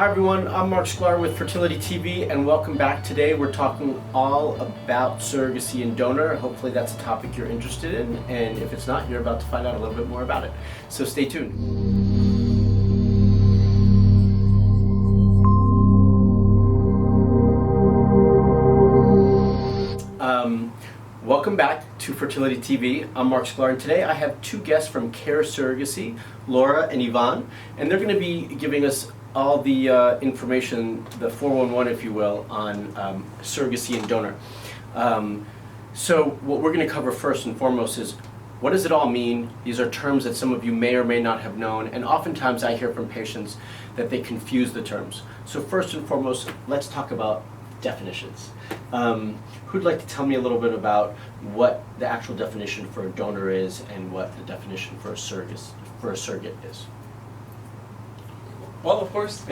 Hi everyone, I'm Marc Sklar with Fertility TV and welcome back. Today we're talking all about surrogacy and donor. Hopefully that's a topic you're interested in, and if it's not, you're about to find out a little bit more about it. So stay tuned. Welcome back to Fertility TV. I'm Marc Sklar, and today I have two guests from Care Surrogacy, Laura and Yvonne, and they're going to be giving us all the information, the 411 if you will, on surrogacy and donor. So what we're going to cover first and foremost is, what does it all mean? These are terms that some of you may or may not have known, and oftentimes I hear from patients that they confuse the terms. So first and foremost, let's talk about definitions. Who'd like to tell me a little bit about what the actual definition for a donor is and what the definition for a surrogate is? Well, of course.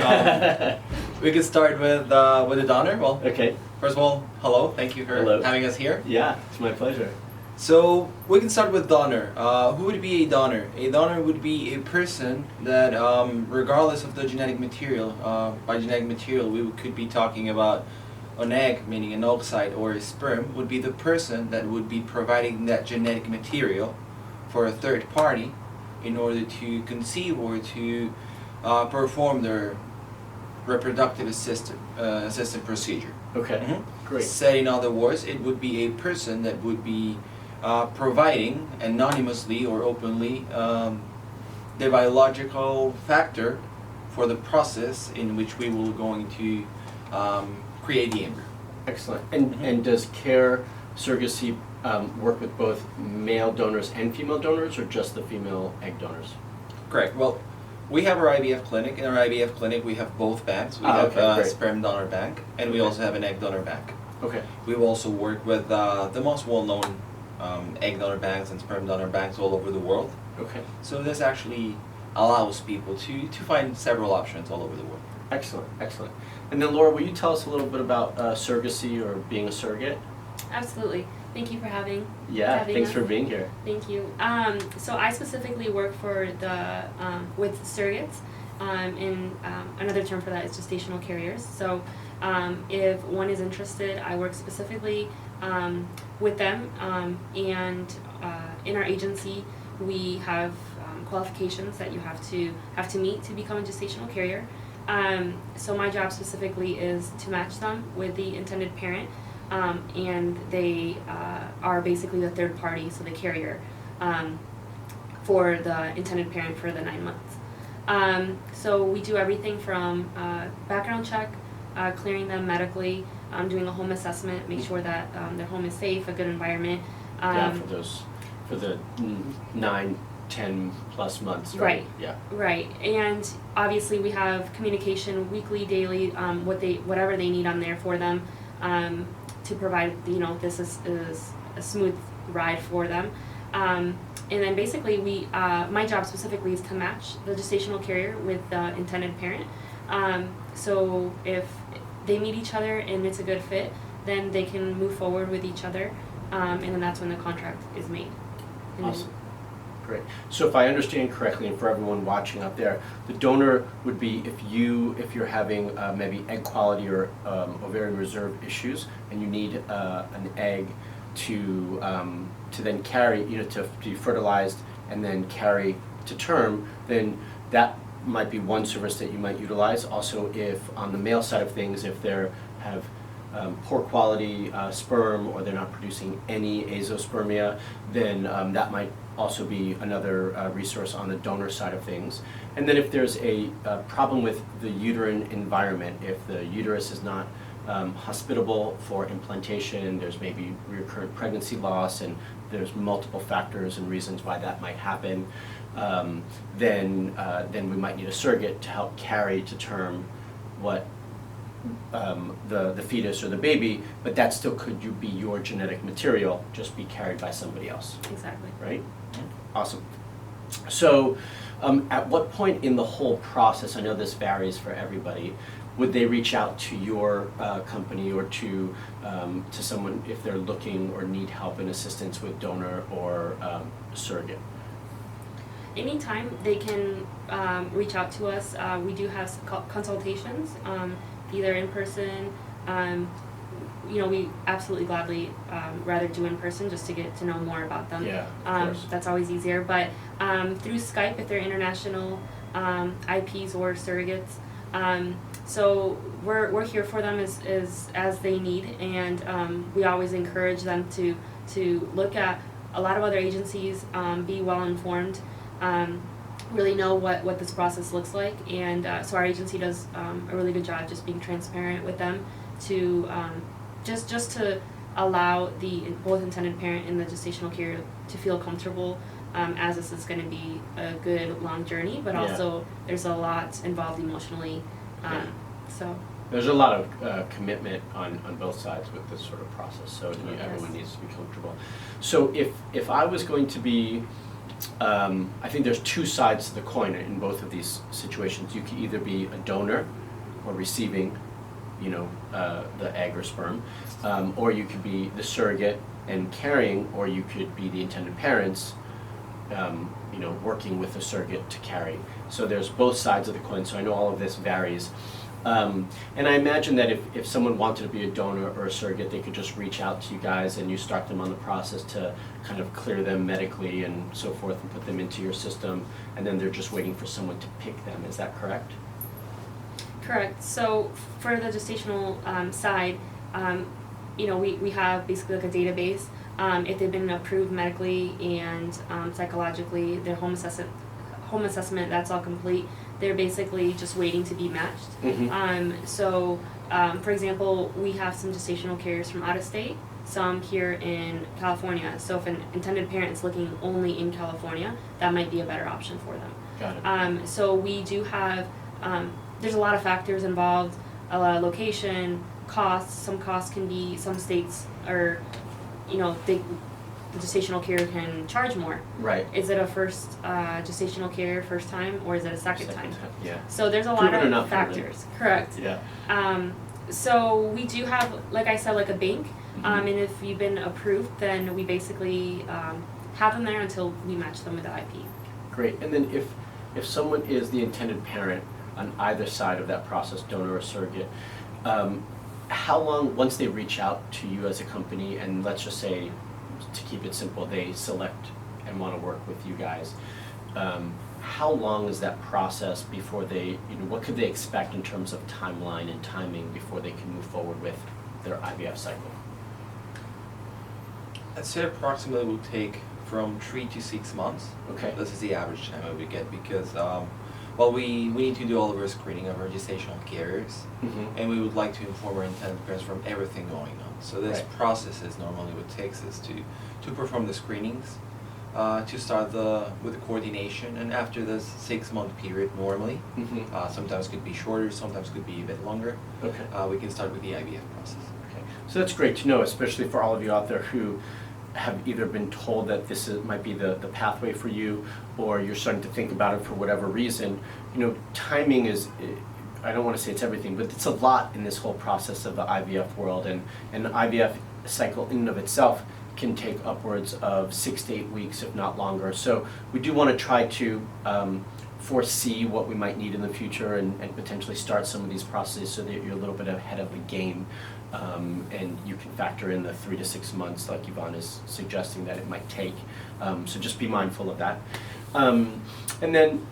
We could start with a donor. Well, okay. First of all, hello. Thank you for having us here. Yeah, it's my pleasure. So we can start with donor. Who would be a donor? A donor would be a person that, regardless of the genetic material, by genetic material we could be talking about an egg, meaning an oocyte, or a sperm, would be the person that would be providing that genetic material for a third party in order to conceive or to perform their reproductive assisted procedure. Okay, great. Said in other words, it would be a person that would be providing anonymously or openly the biological factor for the process in which we will going to create the embryo. Excellent. And does Care Surrogacy work with both male donors and female donors, or just the female egg donors? Correct. Well, we have our IVF clinic. In our IVF clinic, we have both banks. We have a sperm donor bank, and we also have an egg donor bank. Okay. We also work with the most well-known egg donor banks and sperm donor banks all over the world. Okay. So this actually allows people to find several options all over the world. Excellent, excellent. And then Laura, will you tell us a little bit about surrogacy or being a surrogate? Absolutely. Thank you for having thanks us. for being here. Thank you. So I specifically work for the with surrogates, and another term for that is gestational carriers. So if one is interested, I work specifically with them, and in our agency we have qualifications that you have to meet to become a gestational carrier. So my job specifically is to match them with the intended parent, and they are basically the third party, so the carrier, for the intended parent for the 9 months. So we do everything from background check, clearing them medically, doing a home assessment, make sure that their home is safe, a good environment. For the 9-10 plus months, right? Right. Yeah. Right. And obviously we have communication weekly, daily, whatever they need on there for them, to provide, this is a smooth ride for them. And then basically my job specifically is to match the gestational carrier with the intended parent. So if they meet each other and it's a good fit, then they can move forward with each other, and then that's when the contract is made. Awesome. Great. So if I understand correctly, and for everyone watching out there, the donor would be if you're having maybe egg quality or ovarian reserve issues, and you need an egg to then carry, to be fertilized and then carry to term, then that might be one service that you might utilize. Also, if on the male side of things, if they have poor quality sperm, or they're not producing any azoospermia, then that might also be another resource on the donor side of things. And then if there's a problem with the uterine environment, if the uterus is not hospitable for implantation, there's maybe recurrent pregnancy loss, and there's multiple factors and reasons why that might happen, then we might need a surrogate to help carry to term what the fetus or the baby, but that still could be your genetic material, just be carried by somebody else. Exactly. Right? Awesome. So at what point in the whole process, I know this varies for everybody, would they reach out to your company or to someone if they're looking or need help and assistance with donor or surrogate? Anytime they can reach out to us. We do have consultations, either in person. We absolutely gladly rather do in person just to get to know more about them. Yeah, of course. That's always easier. But through Skype, if they're international IPs or surrogates, so we're here for them as they need, and we always encourage them to look at a lot of other agencies, be well informed, really know what this process looks like, and so our agency does a really good job just being transparent with them to just to allow the both intended parent and the gestational carrier to feel comfortable, as this is going to be a good long journey, but also there's a lot involved emotionally. So there's a lot of commitment on both sides with this sort of process, so everyone needs to be comfortable. So if I was going to be, I think there's two sides to the coin in both of these situations. You could either be a donor or receiving, the egg or sperm, or you could be the surrogate and carrying, or you could be the intended parents, working with the surrogate to carry. So there's both sides of the coin, so I know all of this varies. And I imagine that if someone wanted to be a donor or a surrogate, they could just reach out to you guys and you start them on the process to kind of clear them medically and so forth and put them into your system, and then they're just waiting for someone to pick them. Is that correct? Correct. So for the gestational side, we have basically like a database. If they've been approved medically and psychologically, their home assessment, that's all complete. They're basically just waiting to be matched. Mm-hmm. For example, we have some gestational carriers from out of state, some here in California. So if an intended parent is looking only in California, that might be a better option for them. Got it. So we do have, there's a lot of factors involved, location, costs. Some costs can be, some states are, the gestational carrier can charge more. Right. Is it a first gestational carrier first time, or is it a second time? Yeah. So there's a lot Proven of enough, factors. Correct. Yeah. So we do have, like I said, like a bank, and if you've been approved, then we basically have them there until we match them with the IP. Great. And then if someone is the intended parent on either side of that process, donor or surrogate, how long, once they reach out to you as a company, and let's just say, to keep it simple, they select and want to work with you guys, how long is that process before they, what could they expect in terms of timeline and timing before they can move forward with their IVF cycle? I'd say approximately will take from 3 to 6 months. Okay. This is the average time that we get because, we need to do all of our screening of our gestational carriers, and we would like to inform our intended parents from everything going on. So this process is normally what takes us to perform the screenings, to start with the coordination, and after this 6-month period normally, sometimes could be shorter, sometimes could be a bit longer, we can start with the IVF process. Okay. So that's great to know, especially for all of you out there who have either been told that might be the pathway for you, or you're starting to think about it for whatever reason. Timing is, I don't want to say it's everything, but it's a lot in this whole process of the IVF world, and the IVF cycle in and of itself can take upwards of 6 to 8 weeks, if not longer. So we do want to try to foresee what we might need in the future and potentially start some of these processes so that you're a little bit ahead of the game, and you can factor in the 3 to 6 months like Yvonne is suggesting that it might take. So just be mindful of that. And then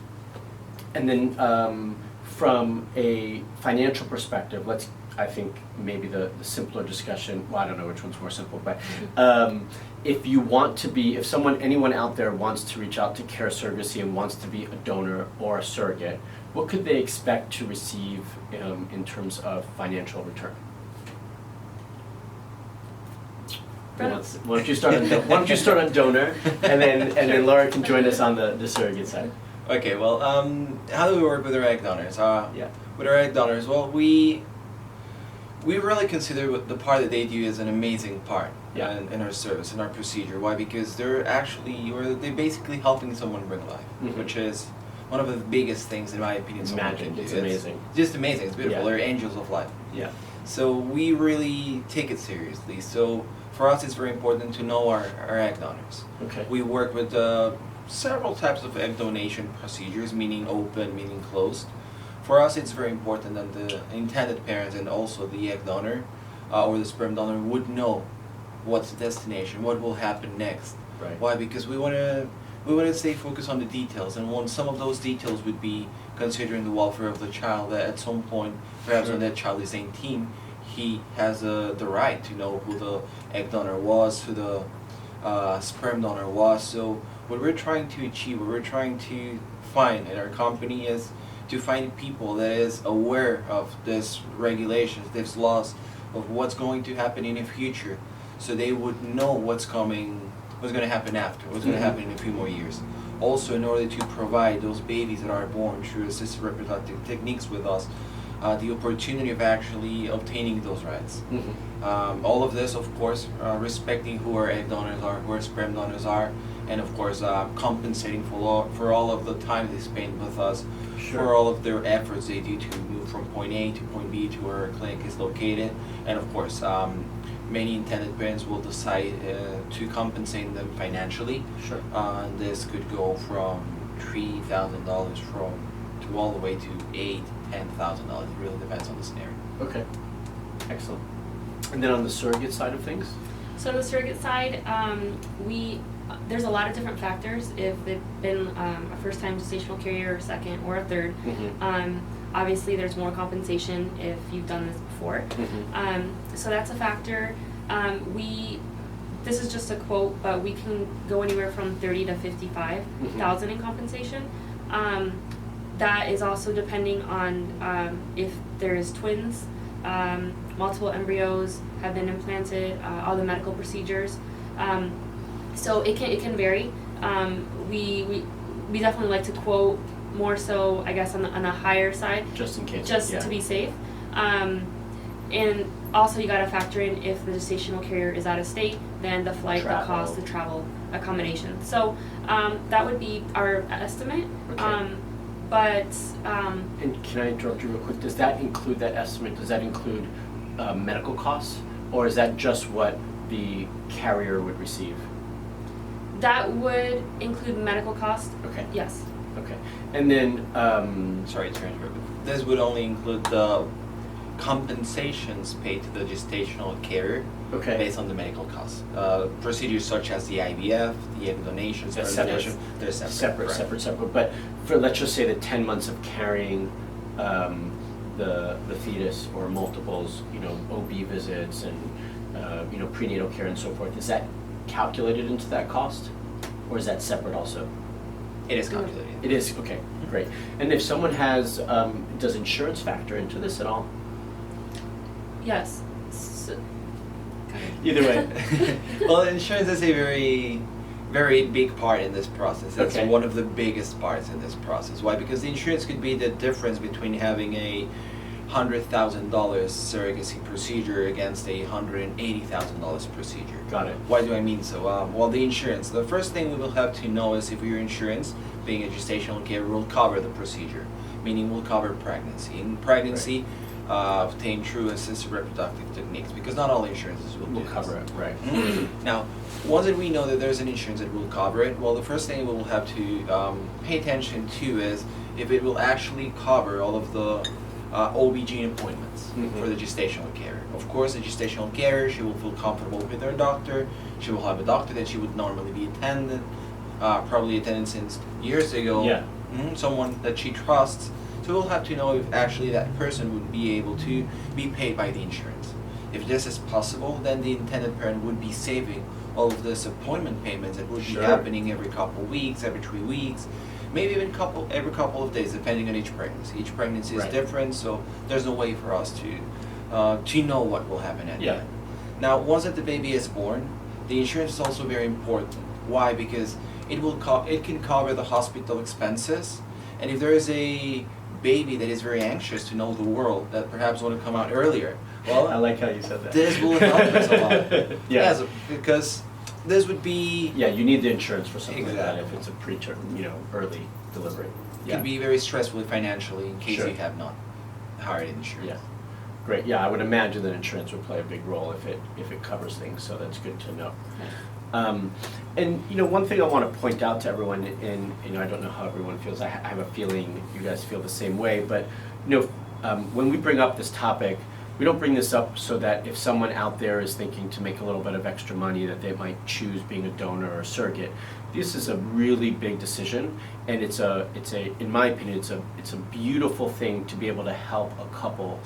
from a financial perspective, I think maybe the simpler discussion, well, I don't know which one's more simple, but if anyone out there wants to reach out to Care Surrogacy and wants to be a donor or a surrogate, what could they expect to receive in terms of financial return? Why don't you start on donor, and then Laura can join us on the surrogate side. Okay, well, how do we work with our egg donors? With our egg donors, well, we really consider the part that they do as an amazing part in our service, in our procedure. Why? Because they're basically helping someone bring life, which is one of the biggest things, in my opinion, someone can do. It's amazing. It's just amazing. It's beautiful. They're angels of life. Yeah. So we really take it seriously. So for us, it's very important to know our egg donors. Okay. We work with several types of egg donation procedures, meaning open, meaning closed. For us, it's very important that the intended parents and also the egg donor or the sperm donor would know what's the destination, what will happen next. Right. Why? Because we want to stay focused on the details, and some of those details would be considering the welfare of the child. That at some point, perhaps when that child is 18, he has the right to know who the egg donor was, who the sperm donor was. So what we're trying to achieve, what we're trying to find in our company is to find people that is aware of this regulations, this laws, of what's going to happen in the future, so they would know what's coming, what's going to happen after, what's going to happen in a few more years. Also, in order to provide those babies that are born through assisted reproductive techniques with us, the opportunity of actually obtaining those rights. All of this, of course, respecting who our egg donors are, who our sperm donors are, and of course compensating for all of the time they spend with us, for all of their efforts they do to move from point A to point B to where our clinic is located, and of course many intended parents will decide to compensate them financially. Sure. And this could go from $3,000 to all the way to $8,000-$10,000. It really depends on the scenario. Okay. Excellent. And then on the surrogate side of things? So the surrogate side, there's a lot of different factors. If they've been a first-time gestational carrier, or second, or a third, obviously there's more compensation if you've done this before. So that's a factor. This is just a quote, but we can go anywhere from $30,000 to $55,000 in compensation. That is also depending on if there's twins, multiple embryos have been implanted, all the medical procedures. So it can vary. We definitely like to quote more so, I guess, on the higher side, just in case, to be safe. And also you got to factor in if the gestational carrier is out of state, then the flight, the cost, the travel accommodation. So that would be our estimate. Okay. And can I interrupt you real quick? Does that include that estimate? Does that include medical costs, or is that just what the carrier would receive? That would include medical costs. Okay. Yes. Okay. And then, Sorry to interrupt. This would only include the compensations paid to the gestational carrier based on the medical costs. Procedures such as the IVF, the egg donations, they're separate. But for, let's just say, the 10 months of carrying the fetus or multiples, OB visits and prenatal care and so forth, is that calculated into that cost, or is that separate also? It is calculated. It is, okay, great. And if someone has, does insurance factor into this at all? Yes. Either way. Well, insurance is a very, very big part in this process. It's Okay. one of the biggest parts in this process. Why? Because the insurance could be the difference between having a $100,000 surrogacy procedure against a $180,000 procedure. Got it. Why do I mean so? Well, the insurance. The first thing we will have to know is if your insurance, being a gestational care, will cover the procedure, meaning will cover pregnancy. In pregnancy, obtained through assisted reproductive techniques, because not all insurances will cover it, right? Now, once that we know that there's an insurance that will cover it, well, the first thing we will have to pay attention to is if it will actually cover all of the OB/GYN appointments for the gestational carrier. Of course, the gestational carrier, she will feel comfortable with her doctor. She will have a doctor that she would normally be attending, probably attended since years ago. Yeah. Someone that she trusts. So we'll have to know if actually that person would be able to be paid by the insurance. If this is possible, then the intended parent would be saving all of this appointment payments that would be happening every couple of weeks, every 3 weeks, maybe even every couple of days, depending on each pregnancy. Each pregnancy is different, so there's no way for us to know what will happen at the end. Now, once that the baby is born, the insurance is also very important. Why? Because it can cover the hospital expenses, and if there is a baby that is very anxious to know the world, that perhaps want to come out earlier, well, I like how you said that. This will help us a lot. Yes, because this would be... Yeah, you need the insurance for something like that Exactly. if it's a preterm, early delivery. It can be very stressful financially in case Sure. you have not hired insurance. Yeah. Great. Yeah, I would imagine that insurance would play a big role if it covers things, so that's good to know. And one thing I want to point out to everyone, and I don't know how everyone feels. I have a feeling you guys feel the same way. But when we bring up this topic, we don't bring this up so that if someone out there is thinking to make a little bit of extra money, that they might choose being a donor or a surrogate. This is a really big decision, and it's in my opinion, it's a beautiful thing to be able to help a couple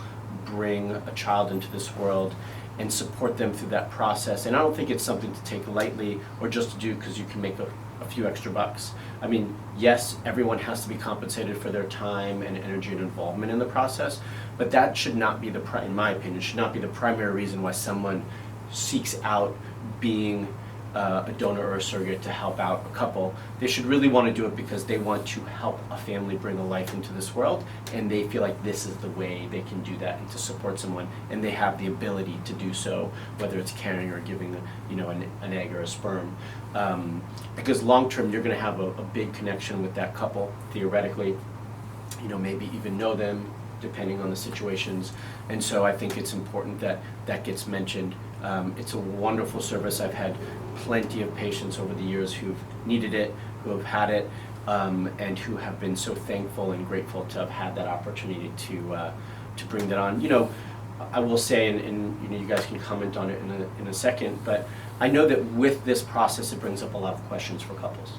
bring a child into this world and support them through that process. And I don't think it's something to take lightly or just to do because you can make a few extra bucks. I mean, yes, everyone has to be compensated for their time and energy and involvement in the process, but that should not be in my opinion, should not be the primary reason why someone seeks out being a donor or a surrogate to help out a couple. They should really want to do it because they want to help a family bring a life into this world, and they feel like this is the way they can do that and to support someone, and they have the ability to do so, whether it's carrying or giving an egg or a sperm. Because long term you're going to have a big connection with that couple, theoretically, maybe even know them depending on the situations. And so I think it's important that that gets mentioned. It's a wonderful service. I've had plenty of patients over the years who've needed it, who have had it, and who have been so thankful and grateful to have had that opportunity to bring that on. I will say, and you guys can comment on it in a second, but I know that with this process it brings up a lot of questions for couples.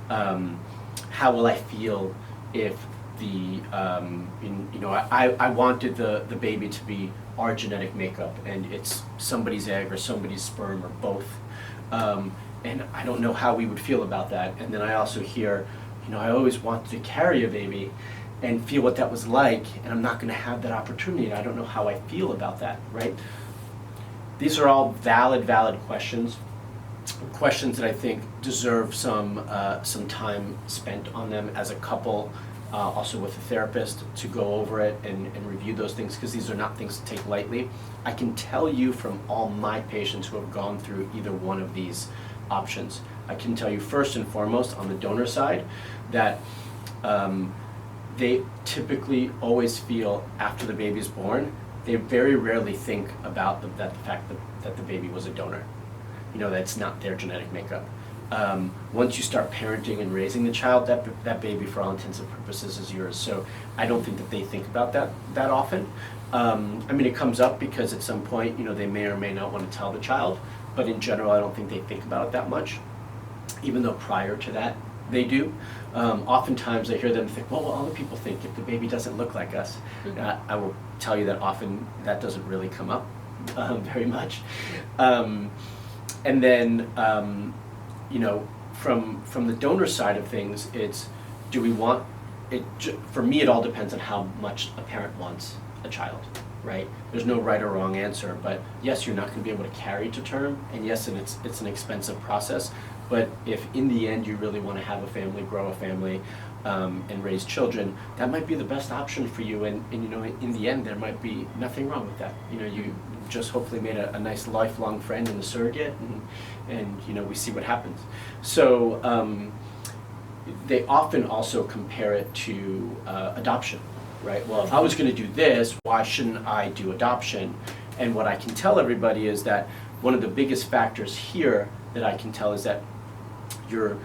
How will I feel if I wanted the baby to be our genetic makeup, and it's somebody's egg or somebody's sperm or both, and I don't know how we would feel about that. And then I also hear, I always wanted to carry a baby and feel what that was like, and I'm not going to have that opportunity, and I don't know how I feel about that, right? These are all valid questions that I think deserve some time spent on them as a couple, also with a therapist, to go over it and review those things, because these are not things to take lightly. I can tell you from all my patients who have gone through either one of these options, I can tell you first and foremost on the donor side that they typically always feel after the baby is born, they very rarely think about the fact that the baby was a donor. That's not their genetic makeup. Once you start parenting and raising the child, that baby, for all intents and purposes, is yours. So I don't think that they think about that often. It comes up because at some point, they may or may not want to tell the child, but in general, I don't think they think about it that much, even though prior to that, they do. Oftentimes I hear them think, well, what other people think if the baby doesn't look like us? Mm-hmm. I will tell you that often that doesn't really come up very much. And then, from the donor side of things, it's, do we want it? For me, it all depends on how much a parent wants a child, right? There's no right or wrong answer, but yes, you're not going to be able to carry to term, and yes, and it's an expensive process. But if in the end you really want to have a family, grow a family, and raise children, that might be the best option for you. And in the end, there might be nothing wrong with that. You just hopefully made a nice lifelong friend in the surrogate, and we see what happens. So they often also compare it to adoption, right? Well, if I was going to do this, why shouldn't I do adoption? And what I can tell everybody is that one of the biggest factors here that I can tell is that you're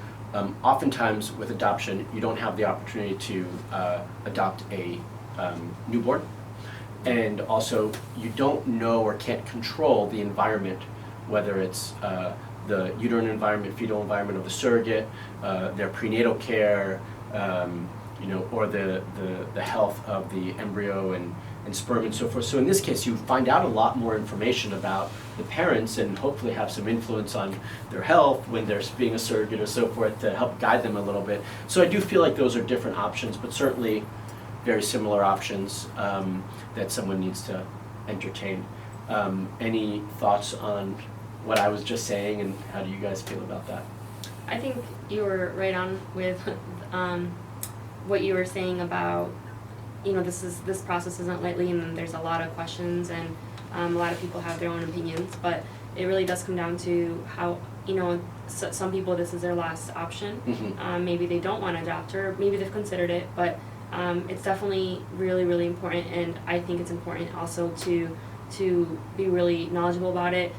oftentimes with adoption, you don't have the opportunity to adopt a newborn, and also you don't know or can't control the environment, whether it's the uterine environment, fetal environment of the surrogate, their prenatal care, or the health of the embryo and sperm and so forth. So in this case, you find out a lot more information about the parents and hopefully have some influence on their health when they're being a surrogate or so forth to help guide them a little bit. So I do feel like those are different options, but certainly very similar options that someone needs to entertain. Any thoughts on what I was just saying, and how do you guys feel about that? I think you were right on with what you were saying about, this process isn't lightly, and there's a lot of questions, and a lot of people have their own opinions, but it really does come down to how, some people, this is their last option. Mm-hmm. Maybe they don't want to adopt, or maybe they've considered it, but it's definitely really, really important, and I think it's important also to be really knowledgeable about it,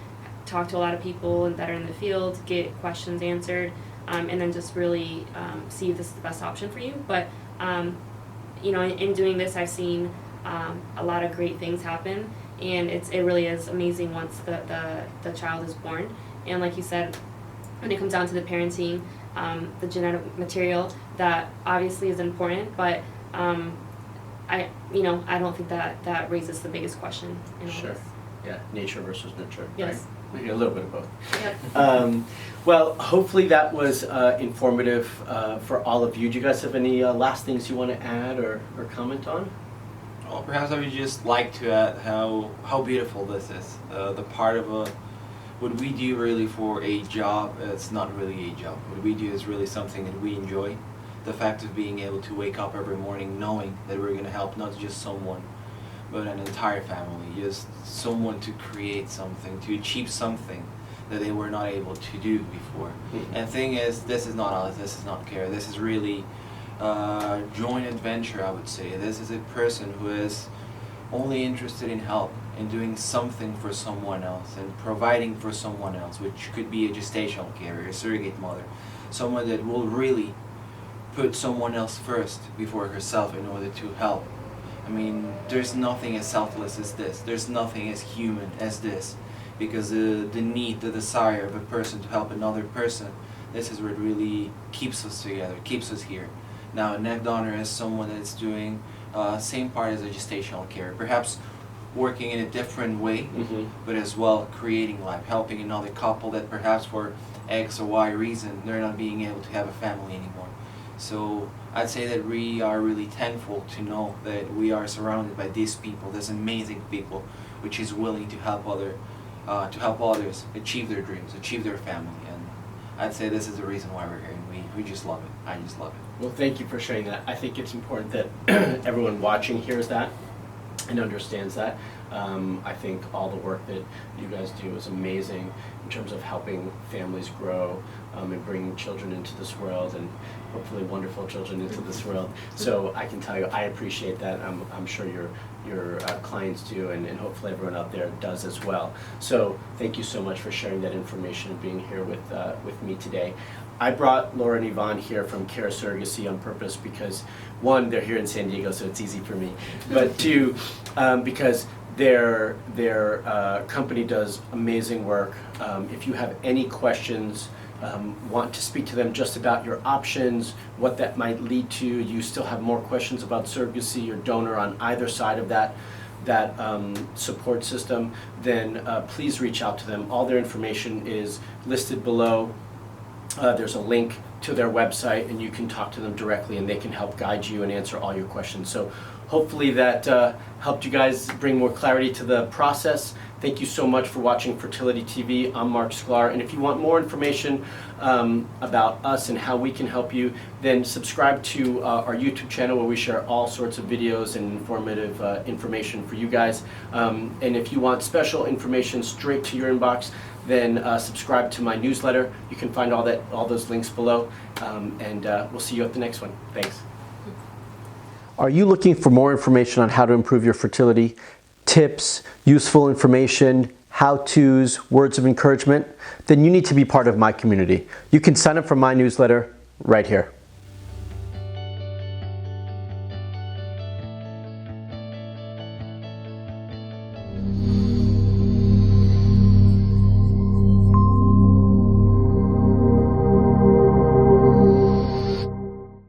talk to a lot of people that are in the field, get questions answered, and then just really see if this is the best option for you. But you know, in doing this, I've seen a lot of great things happen, and it really is amazing once the child is born. And like you said, when it comes down to the parenting, the genetic material, that obviously is important, but I don't think that raises the biggest question in all Sure. this. Yeah, nature versus nurture. Yes. Right? A little bit of both. Yep. Well, hopefully that was informative for all of you. Do you guys have any last things you want to add or comment on? Well, perhaps I would just like to add how beautiful this is. The part of what we do really for a job, it's not really a job. What we do is really something that we enjoy. The fact of being able to wake up every morning knowing that we're going to help not just someone, but an entire family, just someone to create something, to achieve something that they were not able to do before. Mm-hmm. And the thing is, this is not us, this is not Care, this is really joint adventure, I would say. This is a person who is only interested in help and doing something for someone else and providing for someone else, which could be a gestational carrier, a surrogate mother, someone that will really put someone else first before herself in order to help. I mean, there's nothing as selfless as this. There's nothing as human as this, because the need, the desire of a person to help another person, this is what really keeps us together, keeps us here. Now, an egg donor is someone that's doing same part as a gestational care, perhaps working in a different way, Mm-hmm. but as well creating life, helping another couple that perhaps for X or Y reason they're not being able to have a family anymore. So I'd say that we are really thankful to know that we are surrounded by these people, these amazing people, which is willing to help others achieve their dreams, achieve their family. And I'd say this is the reason why we're here, and we just love it. I just love it. Well, thank you for sharing that. I think it's important that everyone watching hears that and understands that. I think all the work that you guys do is amazing in terms of helping families grow and bringing children into this world, and hopefully wonderful children into this world. So I can tell you, I appreciate that. I'm sure your clients do, and hopefully everyone out there does as well. So thank you so much for sharing that information and being here with me today. I brought Laura and Yvonne here from Care Surrogacy on purpose because, one, they're here in San Diego, so it's easy for me, but two, because their company does amazing work. If you have any questions, want to speak to them just about your options, what that might lead to, you still have more questions about surrogacy or donor on either side of that support system, then please reach out to them. All their information is listed below. There's a link to their website, and you can talk to them directly, and they can help guide you and answer all your questions. So hopefully that helped you guys bring more clarity to the process. Thank you so much for watching Fertility TV. I'm Marc Sklar, and if you want more information about us and how we can help you, then subscribe to our YouTube channel, where we share all sorts of videos and informative information for you guys. And if you want special information straight to your inbox, then subscribe to my newsletter. You can find all those links below, and we'll see you at the next one. Thanks. Are you looking for more information on how to improve your fertility? Tips, useful information, how-tos, words of encouragement? Then you need to be part of my community. You can sign up for my newsletter right here.